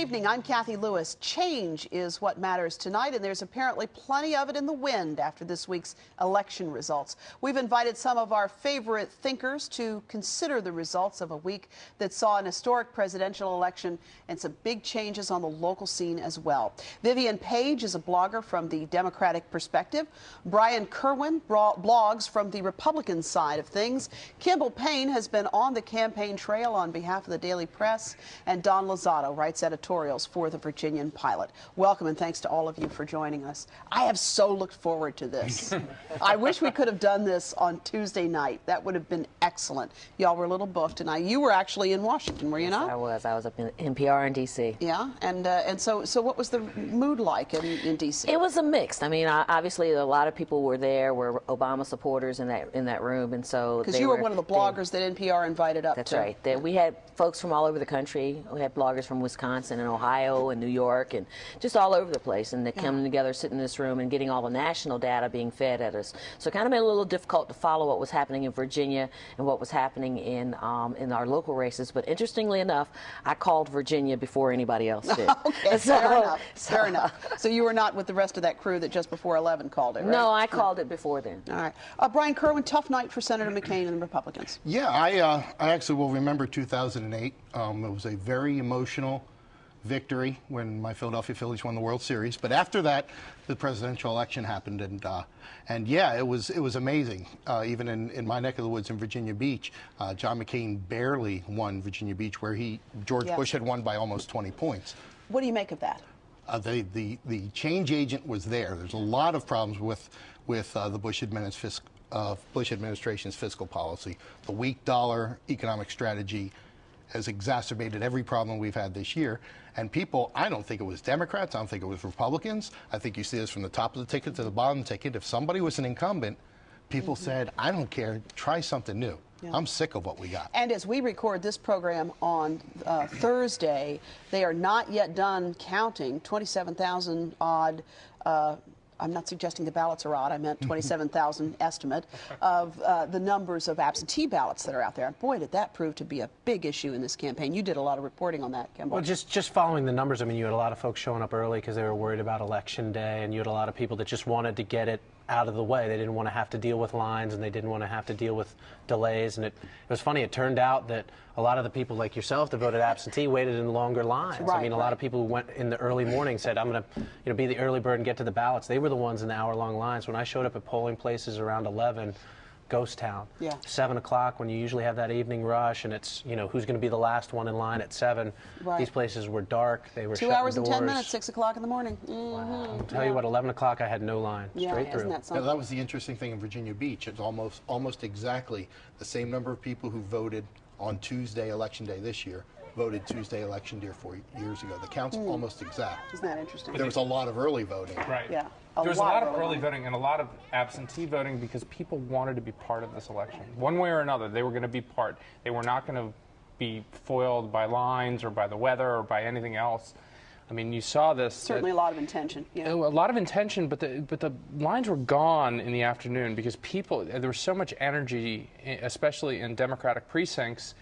evening. I'm Kathy Lewis. Change is what matters tonight, and there's apparently plenty of it in the wind after this week's election results. We've invited some of our favorite thinkers to consider the results of a week that saw an historic presidential election and some big changes on the local scene as well. Vivian Page is a blogger from the Democratic Perspective. Brian Kerwin blogs from the Republican side of things. Kimball Payne has been on the campaign trail on behalf of the Daily Press, and Don Lozado writes editorials for the Virginian Pilot. Welcome, and thanks to all of you for joining us. I have so looked forward to this. I wish we could have done this on Tuesday night. That would have been excellent. Y'all were a little buffed tonight. You were actually in Washington, were you not? I was up in NPR in D.C. Yeah, and so what was the mood like in D.C.? It was a mix. I mean, obviously a lot of people were there, were Obama supporters in that room, and so because you were one of the bloggers that NPR invited up. That's right. We had folks from all over the country. We had bloggers from Wisconsin and Ohio and New York and just all over the place, and they coming together, sitting in this room and getting all the national data being fed at us. So it kind of made it a little difficult to follow what was happening in Virginia and what was happening in our local races. But interestingly enough, I called Virginia before anybody else did. Okay, fair enough. Fair enough. So you were not with the rest of that crew that just before 11 called it, right? No, I called it before then. All right. Brian Kerwin, tough night for Senator McCain and the Republicans. Yeah, I actually will remember 2008. It was a very emotional victory when my Philadelphia Phillies won the World Series. But after that, the presidential election happened, and yeah, it was amazing. Even in my neck of the woods in Virginia Beach, John McCain barely won Virginia Beach, where George Bush had won by almost 20 points. What do you make of that? The change agent was there. There's a lot of problems with the Bush administration's fiscal policy. The weak dollar economic strategy has exacerbated every problem we've had this year. And people, I don't think it was Democrats, I don't think it was Republicans. I think you see this from the top of the ticket to the bottom of the ticket. If somebody was an incumbent, people said, I don't care, try something new. Yeah. I'm sick of what we got. And as we record this program on Thursday, they are not yet done counting 27,000 odd. I'm not suggesting the ballots are odd. I meant 27,000 estimate of the numbers of absentee ballots that are out there. And boy, did that prove to be a big issue in this campaign. You did a lot of reporting on that, Kimball. Well, just following the numbers, I mean, you had a lot of folks showing up early because they were worried about Election Day, and you had a lot of people that just wanted to get it out of the way. They didn't want to have to deal with lines, and they didn't want to have to deal with delays. And it was funny, it turned out that a lot of the people like yourself that voted absentee waited in longer lines. Right, I mean, a lot of people who went in the early morning said, I'm going to be the early bird and get to the ballots. They were the ones in the hour-long lines. When I showed up at polling places around 11, ghost town. Yeah. 7 o'clock when you usually have that evening rush, and it's, who's going to be the last one in line at 7. Right. These places were dark. They were 2 hours and doors. 10 minutes, 6 o'clock in the morning. Wow. I'll tell you what, 11 o'clock I had no line, straight through. Isn't that something? That was the interesting thing in Virginia Beach. It's almost exactly the same number of people who voted on Tuesday, Election Day this year, voted Tuesday Election Day 4 years ago. The count's almost exact. Isn't that interesting? There was a lot of early voting. Right. Yeah. There was a lot of early voting and a lot of absentee voting because people wanted to be part of this election. One way or another, they were going to be part. They were not going to be foiled by lines or by the weather or by anything else. I mean, you saw this. Certainly a lot of intention. Yeah. A lot of intention, but the lines were gone in the afternoon because there was so much energy, especially in Democratic precincts,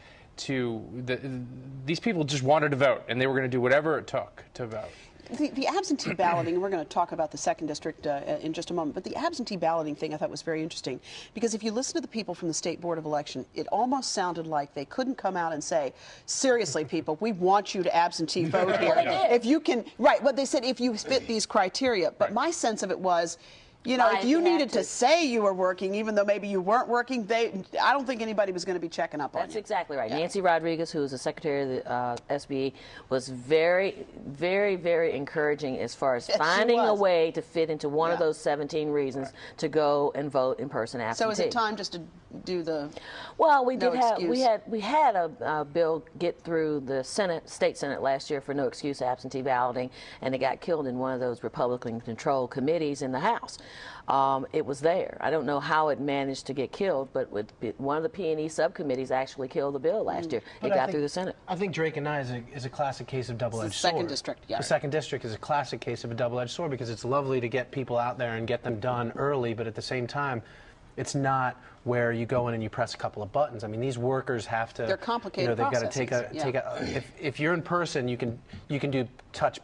these people just wanted to vote, and they were going to do whatever it took to vote. The absentee balloting, we're going to talk about the 2nd District in just a moment, but the absentee balloting thing I thought was very interesting because if you listen to the people from the State Board of Election, it almost sounded like they couldn't come out and say, seriously, people, we want you to absentee vote here. If you can, right, what they said, if you fit these criteria. But my sense of it was, if you needed to say you were working, even though maybe you weren't working, I don't think anybody was going to be checking up on you. That's exactly right. Yeah. Nancy Rodriguez, who was the secretary of the SBE, was very, very, very encouraging as far as finding a way to fit into one of those 17 reasons to go and vote in person absentee. So is it time just to do the Well, we had a bill get through the state Senate last year for no excuse absentee balloting, and it got killed in one of those Republican-controlled committees in the House. It was there. I don't know how it managed to get killed, but one of the P&E subcommittees actually killed the bill last year. It got through the Senate. I think Drake and I is a classic case of double-edged sword. The 2nd District, yeah. The 2nd District is a classic case of a double-edged sword because it's lovely to get people out there and get them done early, but at the same time, It's not where you go in and you press a couple of buttons. I mean, these workers have to. They're complicated They've got to take processes, if you're in person, you can do touch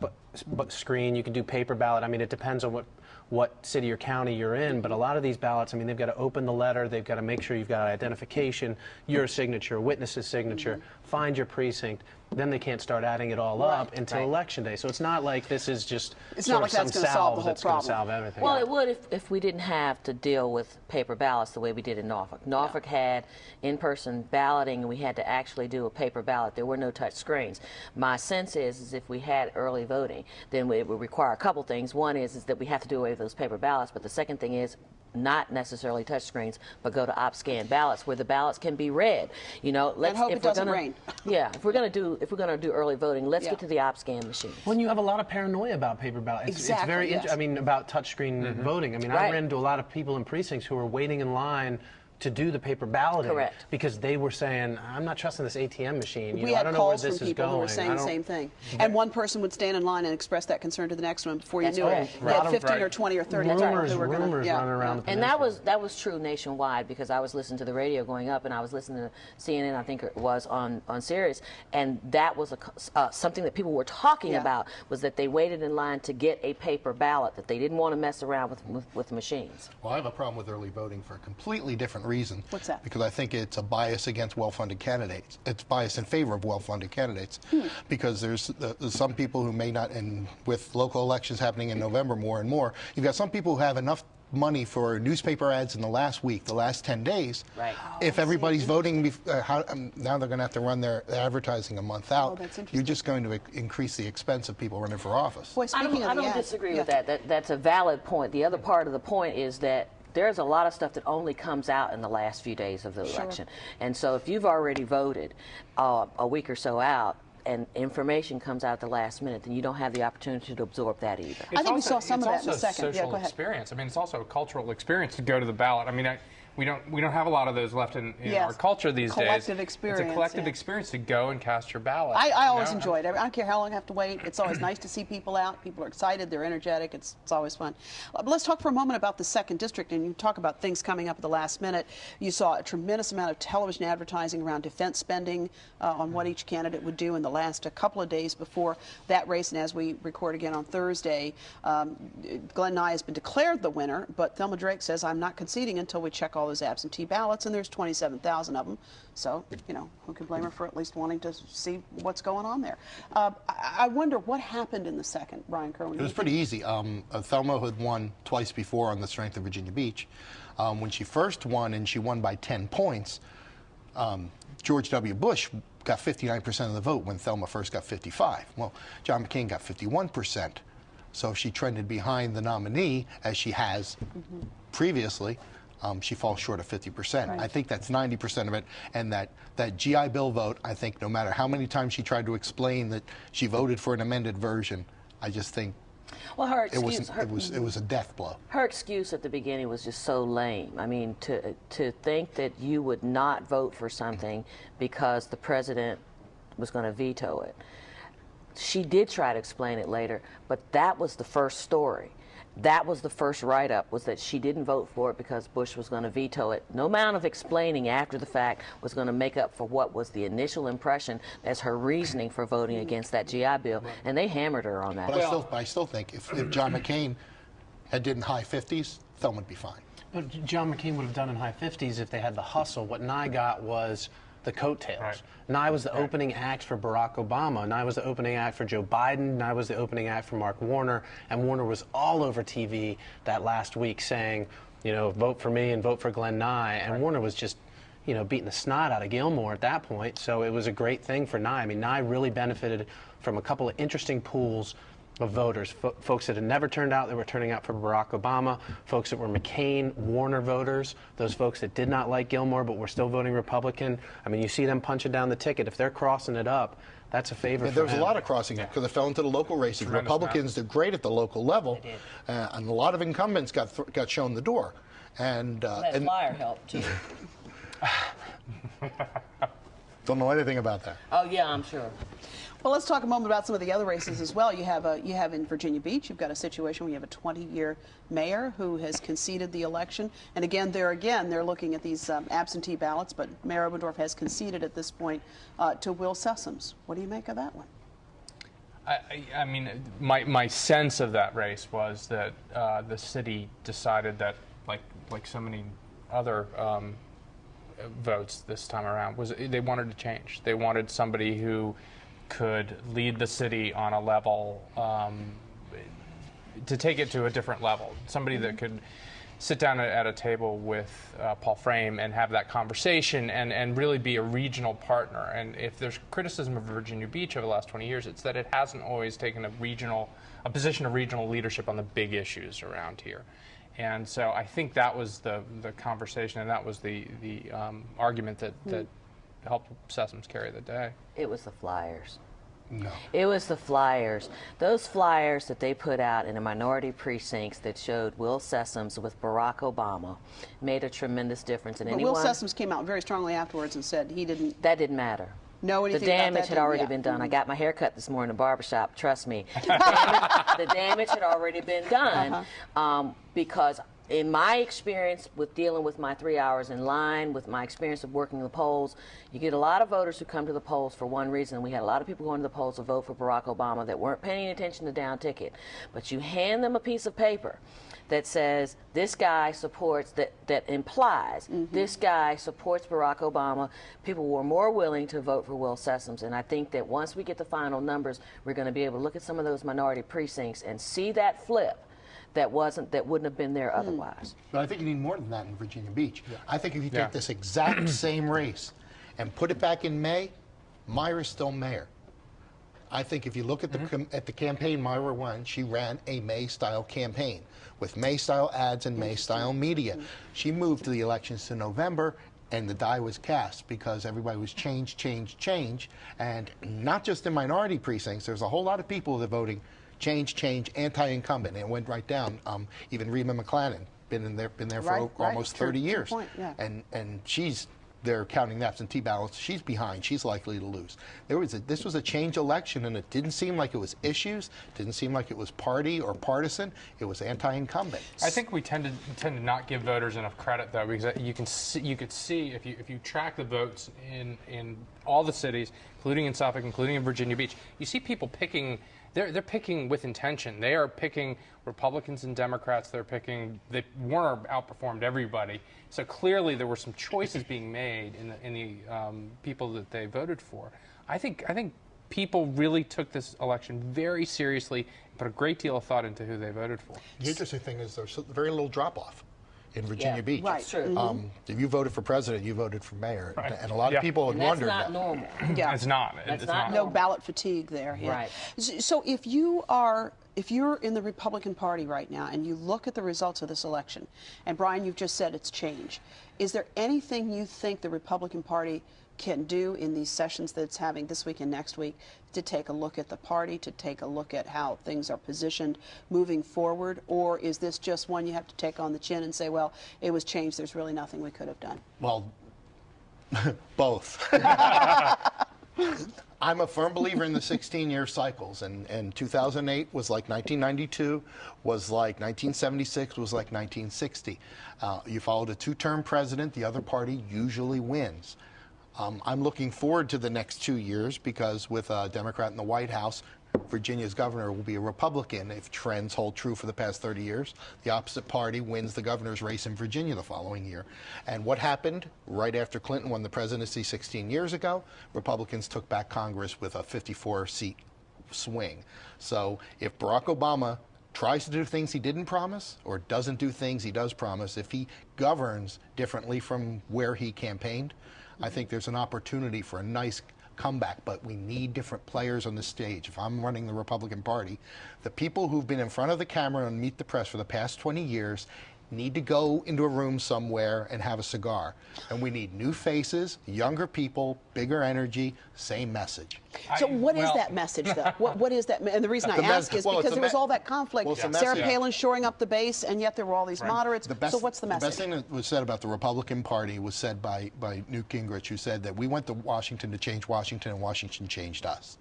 screen, you can do paper ballot. I mean, it depends on what city or county you're in, but a lot of these ballots, I mean, they've got to open the letter, they've got to make sure you've got identification, your signature, witness's signature, find your precinct, then they can't start adding it all up until Election Day. So it's not like this is just it's sort not like of some that's going to solve the whole that's going to problem. solve everything. Well, it would if we didn't have to deal with paper ballots the way we did in Norfolk. Norfolk had in-person balloting, and we had to actually do a paper ballot. There were no touch screens. My sense is if we had early voting, then it would require a couple things. One is that we have to do away with those paper ballots, but the second thing is not necessarily touch screens, but go to op-scan ballots where the ballots can be read. You know, let's hope it doesn't rain. Yeah, if we're going to do early voting, let's get to the op-scan machines. When you have a lot of paranoia about paper ballots, Exactly, it's very. I mean, about touchscreen voting. I mean, I ran into a lot of people in precincts who were waiting in line to do the paper balloting. Correct. Because they were saying, I'm not trusting this ATM machine. We had I don't know where calls this from is people going. who were saying the same thing. And one person would stand in line and express that concern to the next one before you knew it. They had 15 or 20 or 30 rumors who were going running around the And that was true nationwide, because I was listening to the radio going up, and I was listening to CNN, I think it was on Sirius, and that was something that people were talking about, was that they waited in line to get a paper ballot, that they didn't want to mess around with machines. Well, I have a problem with early voting for a completely different reason. What's that? Because I think it's a bias against well-funded candidates. It's bias in favor of well-funded candidates. Because there's some people who may not, and with local elections happening in November more and more, you've got some people who have enough money for newspaper ads in the last week, the last 10 days. Right. If everybody's voting, now they're going to have to run their advertising a month out. That's interesting. You're just going to increase the expense of people running for office. Boy, speaking of I the don't ads, disagree with that. That's a valid point. The other part of the point is that there's a lot of stuff that only comes out in the last few days of the election. And so if you've already voted a week or so out, and information comes out at the last minute, then you don't have the opportunity to absorb that either. I think we saw some of that in a second. It's also a social go ahead. experience. I mean, it's also a cultural experience to go to the ballot. I mean, we don't have a lot of those left in our culture these days. Collective experience. It's a collective experience to go and cast your ballot. I always enjoy it. I don't care how long I have to wait. It's always nice to see people out. People are excited. They're energetic. It's always fun. But let's talk for a moment about the 2nd District, and you talk about things coming up at the last minute. You saw a tremendous amount of television advertising around defense spending on what each candidate would do in the last couple of days before that race. And as we record again on Thursday, Glenn Nye has been declared the winner, but Thelma Drake says, I'm not conceding until we check all those absentee ballots. And there's 27,000 of them. So, you know, who can blame her for at least wanting to see what's going on there? I wonder what happened in the second, Brian Kerwin. It was pretty easy. Thelma had won twice before on the strength of Virginia Beach. When she first won, and she won by 10 points, George W. Bush got 59% of the vote when Thelma first got 55. Well, John McCain got 51%. So she trended behind the nominee, as she has previously. She falls short of 50%. Right. I think that's 90% of it. And that GI Bill vote, I think no matter how many times she tried to explain that she voted for an amended version, I just think well, it was a death blow. Her excuse at the beginning was just so lame. I mean, to think that you would not vote for something because the president was going to veto it. She did try to explain it later, but that was the first story. That was the first write-up, was that she didn't vote for it because Bush was going to veto it. No amount of explaining after the fact was going to make up for what was the initial impression as her reasoning for voting against that GI Bill, and they hammered her on that. But I still think if John McCain had did in high 50s, Thelma would be fine. But John McCain would have done in high 50s if they had the hustle. What Nye got was the coattails. Right. Nye was the opening act for Barack Obama. Nye was the opening act for Joe Biden. Nye was the opening act for Mark Warner. And Warner was all over TV that last week saying, you know, vote for me and vote for Glenn Nye. And Warner was just, you know, beating the snot out of Gilmore at that point. So it was a great thing for Nye. I mean, Nye really benefited from a couple of interesting pools of voters, folks that had never turned out, that were turning out for Barack Obama, folks that were McCain, Warner voters, those folks that did not like Gilmore but were still voting Republican. I mean, you see them punching down the ticket. If they're crossing it up, that's a favor for There was him. a lot of crossing it because it fell into the local races. Tremendous Republicans did great at the local level, and a lot of incumbents got shown the door. And That flyer helped, too. Don't know anything about that. Oh, yeah, I'm sure. Well, let's talk a moment about some of the other races as well. You have in Virginia Beach, you've got a situation where you have a 20-year mayor who has conceded the election. And again, they're looking at these absentee ballots, but Mayor Obendorf has conceded at this point to Will Sessoms. What do you make of that one? I mean, my sense of that race was that the city decided that, like so many other votes this time around, was they wanted to change. They wanted somebody who could lead the city on a level, to take it to a different level. Somebody that could sit down at a table with Paul Frame and have that conversation and really be a regional partner. And if there's criticism of Virginia Beach over the last 20 years, it's that it hasn't always taken a position of regional leadership on the big issues around here. And so I think that was the conversation, and that was the argument that helped Sessoms carry the day. It was the flyers. No. It was the flyers. Those flyers that they put out in the minority precincts that showed Will Sessoms with Barack Obama made a tremendous difference. And But Will Sessoms came out very strongly afterwards and said he didn't That didn't matter. know anything The damage about that, had already yeah. been done. I got my hair cut this morning in the barbershop. Trust me. The damage had already been done because in my experience with dealing with my 3 hours in line, with my experience of working the polls, you get a lot of voters who come to the polls for one reason. We had a lot of people going to the polls to vote for Barack Obama that weren't paying attention to down ticket. But you hand them a piece of paper that says this guy supports, that implies this guy supports Barack Obama, people were more willing to vote for Will Sessoms. And I think that once we get the final numbers, we're going to be able to look at some of those minority precincts and see that flip that wouldn't have been there otherwise. But I think you need more than that in Virginia Beach. Yeah. I think if you take this exact same race and put it back in May, Myra's still mayor. I think if you look at the campaign Myra won, she ran a May-style campaign with May-style ads and May-style media. She moved to the elections to November, and the die was cast because everybody was change, change, change. And not just in minority precincts, there's a whole lot of people that are voting change, change, anti-incumbent, and it went right down. Even Reba McClanahan been there for almost 30 years, and they're counting the absentee ballots. She's behind. She's likely to lose. This was a change election, and it didn't seem like it was issues. Didn't seem like it was party or partisan. It was anti-incumbent. I think we tend to not give voters enough credit, though, because you could see if you track the votes in all the cities, including in Suffolk, including in Virginia Beach, you see people picking. They're picking with intention. They are picking Republicans and Democrats. Warner outperformed everybody. So clearly there were some choices being made in the people that they voted for. I think people really took this election very seriously and put a great deal of thought into who they voted for. The interesting thing is there's very little drop-off in Virginia Beach. Right, that's true. If you voted for president, you voted for mayor. Right. And a lot of people had wondered that's that. not normal. Yeah. It's not. That's not No ballot fatigue there. Yeah. Right. So if you're in the Republican Party right now and you look at the results of this election, and Brian, you've just said it's change, is there anything you think the Republican Party can do in these sessions that it's having this week and next week to take a look at the party, to take a look at how things are positioned moving forward? Or is this just one you have to take on the chin and say, well, it was changed, there's really nothing we could have done? Well, both. I'm a firm believer in the 16-year cycles, and 2008 was like 1992, was like 1976, was like 1960. You followed a two-term president, the other party usually wins. I'm looking forward to the next 2 years because with a Democrat in the White House, Virginia's governor will be a Republican if trends hold true for the past 30 years. The opposite party wins the governor's race in Virginia the following year. And what happened right after Clinton won the presidency 16 years ago? Republicans took back Congress with a 54-seat swing. So if Barack Obama tries to do things he didn't promise or doesn't do things he does promise, if he governs differently from where he campaigned, I think there's an opportunity for a nice comeback, but we need different players on the stage. If I'm running the Republican Party, the people who've been in front of the camera and Meet the Press for the past 20 years need to go into a room somewhere and have a cigar. And we need new faces, younger people, bigger energy, same message. So what is that message, though? What is that? And the reason I ask is because there was all that conflict. Sarah Palin shoring up the base, and yet there were all these moderates. So what's the message? The best thing that was said about the Republican Party was said by Newt Gingrich, who said that we went to Washington to change Washington, and Washington changed us.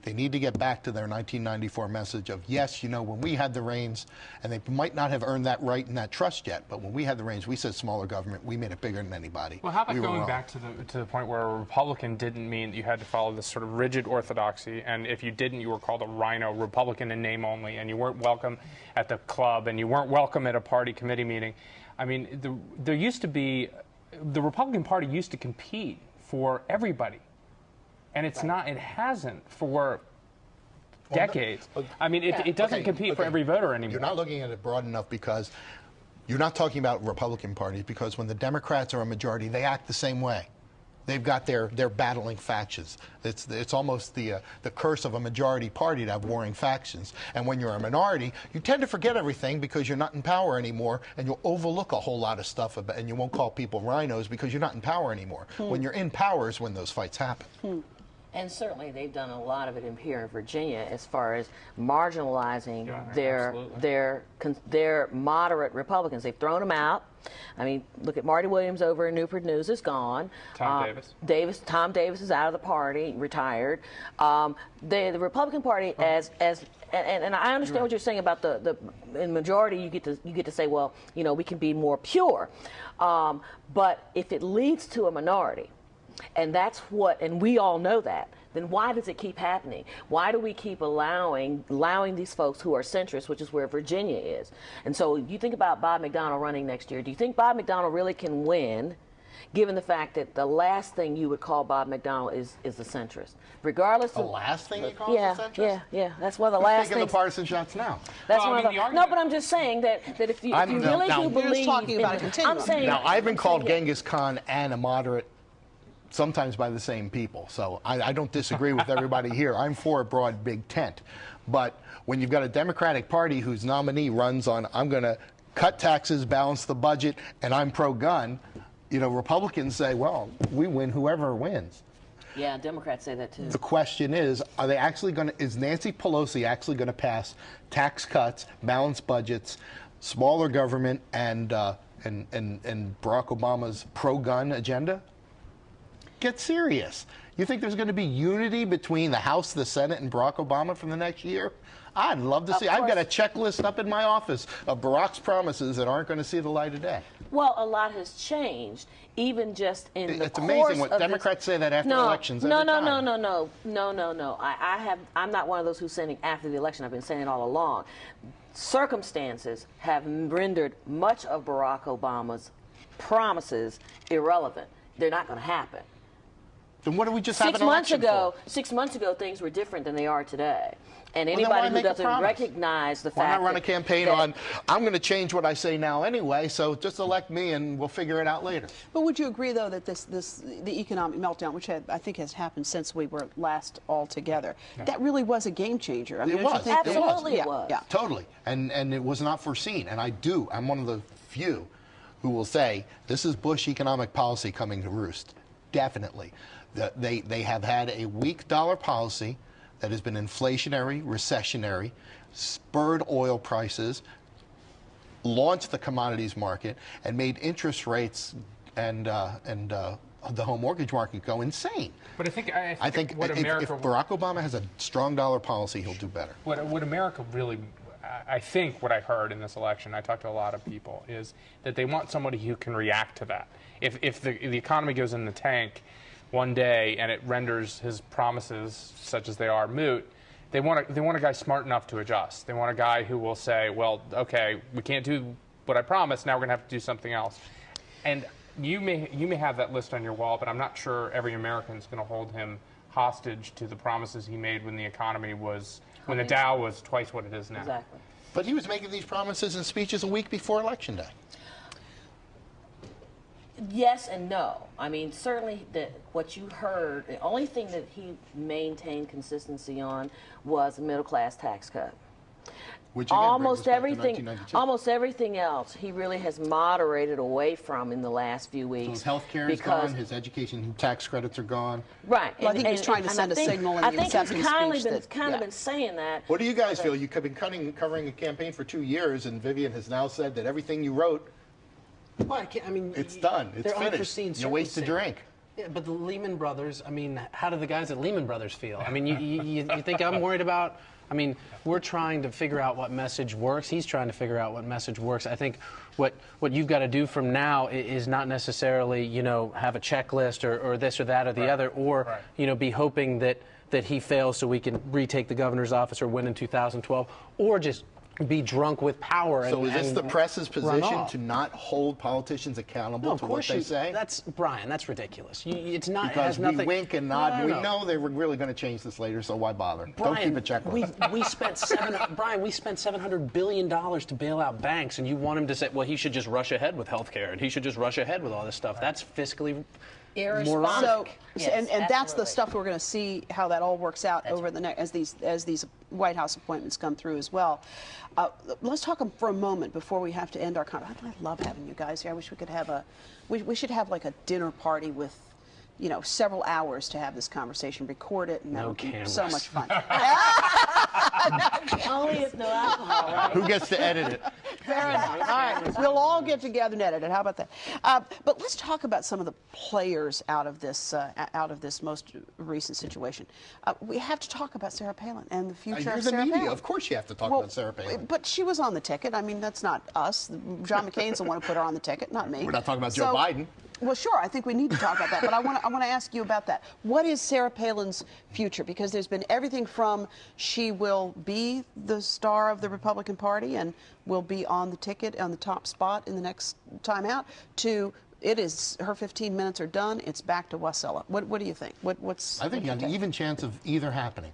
They need to get back to their 1994 message of, yes, you know, when we had the reins, and they might not have earned that right and that trust yet, but when we had the reins, we said smaller government, we made it bigger than anybody. Well, how about going back to the point where a Republican didn't mean that you had to follow this sort of rigid orthodoxy, and if you didn't, you were called a rhino, Republican in name only, and you weren't welcome at the club, and you weren't welcome at a party committee meeting. I mean, there used to be, the Republican Party used to compete for everybody. And it's not, it hasn't for decades. I mean, it doesn't compete for every voter anymore. You're not looking at it broad enough because you're not talking about Republican parties, because when the Democrats are a majority, they act the same way. They've got their battling factions. It's almost the curse of a majority party to have warring factions. And when you're a minority, you tend to forget everything because you're not in power anymore, and you'll overlook a whole lot of stuff, and you won't call people rhinos because you're not in power anymore. When you're in power is when those fights happen. And certainly they've done a lot of it here in Virginia as far as marginalizing their moderate Republicans. They've thrown them out. I mean, look at Marty Williams over in Newport News is gone. Tom Davis. Tom Davis is out of the party, retired. The Republican Party, and I understand what you're saying about in majority you get to say, well, you know, we can be more pure, but if it leads to a minority, and that's what, and we all know that, then why does it keep happening? Why do we keep allowing these folks who are centrists, which is where Virginia is? And so you think about Bob McDonnell running next year. Do you think Bob McDonnell really can win, given the fact that the last thing you would call Bob McDonnell is a centrist? Regardless of... The last thing you call a centrist? Yeah. That's one of the last things... Taking the partisan shots now. That's one of the... No, but I'm just saying that if you really do believe... You're just talking about a continuum. I'm saying... Now, I've been called Genghis Khan and a moderate sometimes by the same people. So I don't disagree with everybody here. I'm for a broad, big tent. But when you've got a Democratic Party whose nominee runs on, I'm going to cut taxes, balance the budget, and I'm pro-gun, you know, Republicans say, well, we win whoever wins. Yeah, Democrats say that too. The question is, are they actually going to, is Nancy Pelosi actually going to pass tax cuts, balanced budgets, smaller government, and Barack Obama's pro-gun agenda? Get serious. You think there's going to be unity between the House, the Senate, and Barack Obama for the next year? I'd love to see. I've got a checklist up in my office of Barack's promises that aren't going to see the light of day. Well, a lot has changed, even just in the course of It's amazing what Democrats say that after elections. No. I'm not one of those who's saying after the election. I've been saying it all along. Circumstances have rendered much of Barack Obama's promises irrelevant. They're not going to happen. Then what do we just have an election for? 6 months ago, things were different than they are today. And anybody who doesn't recognize the fact Why not run a campaign on, I'm going to change what I say now anyway, so just elect me and we'll figure it out later. But would you agree, though, that the economic meltdown, which I think has happened since we were last all together, that really was a game changer? I mean, it was. Absolutely it was. Yeah. Totally. And it was not foreseen. And I'm one of the few who will say, this is Bush economic policy coming to roost. Definitely. They have had a weak dollar policy that has been inflationary, recessionary, spurred oil prices, launched the commodities market, and made interest rates and the home mortgage market go insane. But I think what America... If Barack Obama has a strong dollar policy, he'll do better. What America really... I think what I heard in this election, I talked to a lot of people, is that they want somebody who can react to that. If the economy goes in the tank one day and it renders his promises, such as they are, moot, they want a guy smart enough to adjust. They want a guy who will say, well, okay, we can't do what I promised, now we're going to have to do something else. And you may have that list on your wall, but I'm not sure every American is going to hold him hostage to the promises he made when the economy was, when the Dow was twice what it is now. Exactly. But he was making these promises and speeches a week before Election Day. Yes and no. I mean, certainly what you heard, the only thing that he maintained consistency on was a middle-class tax cut. Which again, almost brings us back to everything, 1992. almost everything else, he really has moderated away from in the last few weeks. So his health care is gone, his education tax credits are gone. Right. Well, I think he was trying to send a signal in the acceptance speech. I think he's that- kind of been saying that. What do you guys feel? You've been covering a campaign for 2 years, and Vivian has now said that everything you wrote, Well, I mean, it's done. It's they're finished. unforeseen You wasted your ink. Yeah, but the Lehman Brothers, I mean, how do the guys at Lehman Brothers feel? I mean, you think I'm worried about? I mean, we're trying to figure out what message works. He's trying to figure out what message works. I think what you've got to do from now is not necessarily, you know, have a checklist or this or that or the other, or, you know, be hoping that he fails so we can retake the governor's office or win in 2012, or just be drunk with power. So is this the press's position off. to not hold politicians accountable to what they say? That's Brian. That's ridiculous. It's not. It Because has nothing, we wink and nod. No. We know they were really going to change this later, so why bother? Brian, Don't keep a checklist. we spent Brian, we spent $700 billion to bail out banks, and you want him to say, well, he should just rush ahead with health care, and he should just rush ahead with all this stuff. That's fiscally moronic. So, Yes, and that's the absolutely. stuff we're going to see how that all works out over the next as these White House appointments come through as well. Let's talk for a moment before we have to end our conversation. I love having you guys here. I wish we could have we should have like a dinner party with, you know, several hours to have this conversation, record it, and that No would be cameras. so much fun. Only if no alcohol, right? Who gets to edit it? Fair enough. All right, we'll all get together and edit it. How about that? But let's talk about some of the players out of this most recent situation. We have to talk about Sarah Palin and the future You're of the Sarah media. Palin. Of course you have to talk about Sarah Palin. But she was on the ticket. I mean, that's not us. John McCain's the one who put her on the ticket, not me. We're not talking about Joe Biden. Well, sure. I think we need to talk about that. But I want to ask you about that. What is Sarah Palin's future? Because there's been everything from she will be the star of the Republican Party and will be on the ticket on the top spot in the next time out, to it is her 15 minutes are done. It's back to Wasilla. What do you think? What's I think you have an take? even chance of either happening.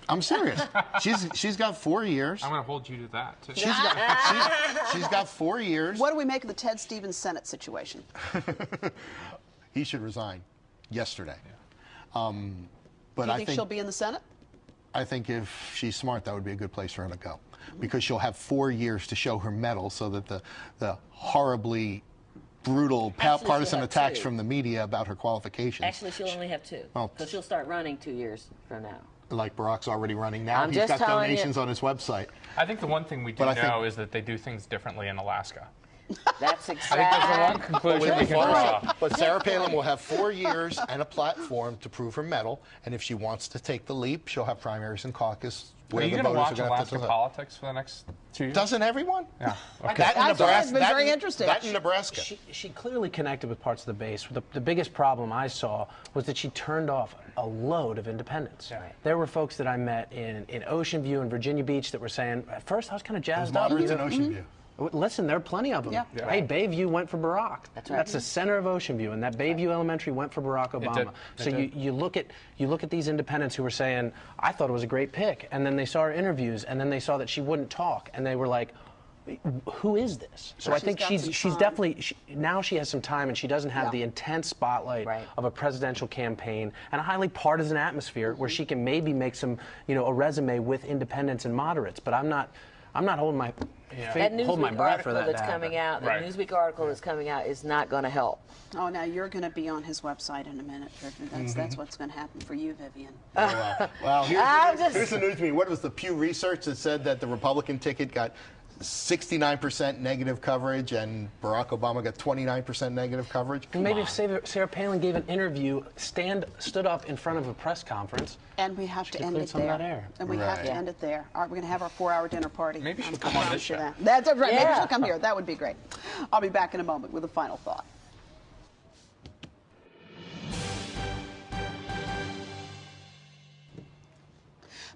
I'm serious. She's got 4 years. I'm going to hold you to that, too. She's got 4 years. What do we make of the Ted Stevens Senate situation? He should resign yesterday. Yeah. But Do you I think she'll be in the Senate? I think if she's smart, that would be a good place for her to go, because she'll have 4 years to show her mettle, so that the horribly brutal Actually, she'll partisan have attacks 2. from the media about her qualifications. Actually, she'll only have 2. Well, So she'll start running 2 years from now. Like Barack's already running now. I'm He's just got telling you. donations on his website. I think the one thing we do But I think- know is that they do things differently in Alaska. That's I think that's the one exactly. conclusion we can draw. But Sarah Palin will have 4 years and a platform to prove her mettle, and if she wants to take the leap, she'll have primaries and caucus Are where you the going to voters watch are going to have Alaska to decide. politics for the next 2 years? Doesn't everyone? Yeah. Okay. That in I've Nebraska. it's been that very in- interesting. That in Nebraska. She clearly connected with parts of the base. The biggest problem I saw was that she turned off a load of independents. Yeah. There were folks that I met in Ocean View and Virginia Beach that were saying, at first I was kind of Those jazzed up. moderates in Ocean View. Listen, there are plenty of them. Yeah. Yeah. Hey, Bayview went for Barack. That's right. That's the center of Ocean View, and that Bayview Elementary went for Barack Obama. did. So It did. you look at these independents who were saying, I thought it was a great pick, and then they saw her interviews, and then they saw that she wouldn't talk, and they were like, who is this? So I think got some she's time. definitely now she has some time, and she doesn't have Yeah. the intense spotlight Right. of a presidential campaign and a highly partisan atmosphere where she can maybe make some, a resume with independents and moderates. But I'm not holding my That hold my Newsweek breath for article that that's to coming happen. out, the Right. Newsweek article that's coming out is not going to help. Oh, now you're going to be on his website in a minute. That's what's going to happen for you, Vivian. Well, here's the news to me. What was the Pew Research that said that the Republican ticket got 69% negative coverage and Barack Obama got 29% negative coverage? And maybe if Sarah Palin gave an interview, stood up in front of a press conference. And we have to could end clear it some of there. that air. And we have Right. to end it there. All right, we're going to have our 4-hour dinner party. Maybe she'll I'm come on promise this you show. that. That's right. Maybe Yeah. she'll come here. That would be great. I'll be back in a moment with a final thought.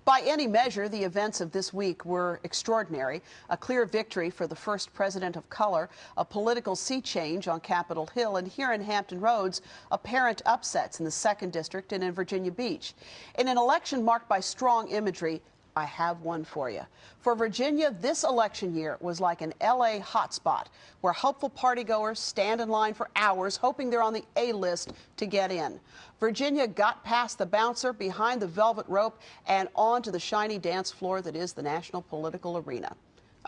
By any measure, the events of this week were extraordinary. A clear victory for the first president of color, a political sea change on Capitol Hill, and here in Hampton Roads, apparent upsets in the 2nd District and in Virginia Beach. In an election marked by strong imagery, I have one for you. For Virginia, this election year was like an LA hotspot where hopeful partygoers stand in line for hours hoping they're on the A list to get in. Virginia got past the bouncer behind the velvet rope and onto the shiny dance floor that is the national political arena.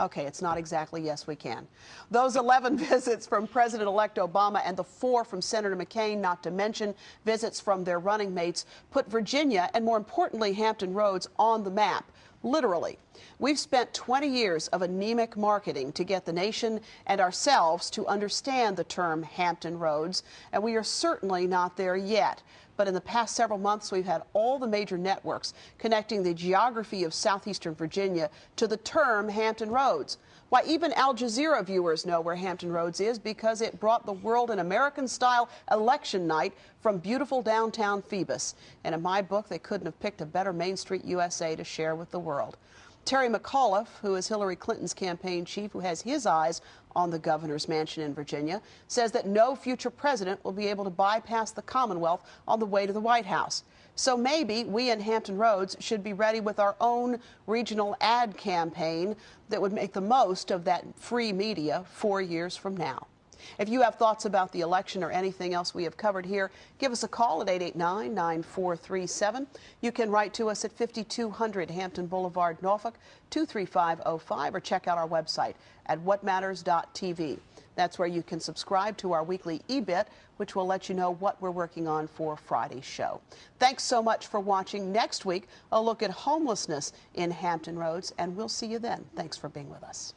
Okay, it's not exactly yes, we can. Those 11 visits from President-elect Obama and the 4 from Senator McCain, not to mention visits from their running mates, put Virginia and, more importantly, Hampton Roads on the map. Literally. We've spent 20 years of anemic marketing to get the nation and ourselves to understand the term Hampton Roads, and we are certainly not there yet. But in the past several months, we've had all the major networks connecting the geography of southeastern Virginia to the term Hampton Roads. Why, even Al Jazeera viewers know where Hampton Roads is because it brought the world an American-style election night from beautiful downtown Phoebus. And in my book, they couldn't have picked a better Main Street USA to share with the world. Terry McAuliffe, who is Hillary Clinton's campaign chief, who has his eyes on the governor's mansion in Virginia, says that no future president will be able to bypass the Commonwealth on the way to the White House. So maybe we in Hampton Roads should be ready with our own regional ad campaign that would make the most of that free media 4 years from now. If you have thoughts about the election or anything else we have covered here, give us a call at 889-9437. You can write to us at 5200 Hampton Boulevard, Norfolk, 23505, or check out our website at whatmatters.tv. That's where you can subscribe to our weekly e-bit, which will let you know what we're working on for Friday's show. Thanks so much for watching. Next week, a look at homelessness in Hampton Roads, and we'll see you then. Thanks for being with us.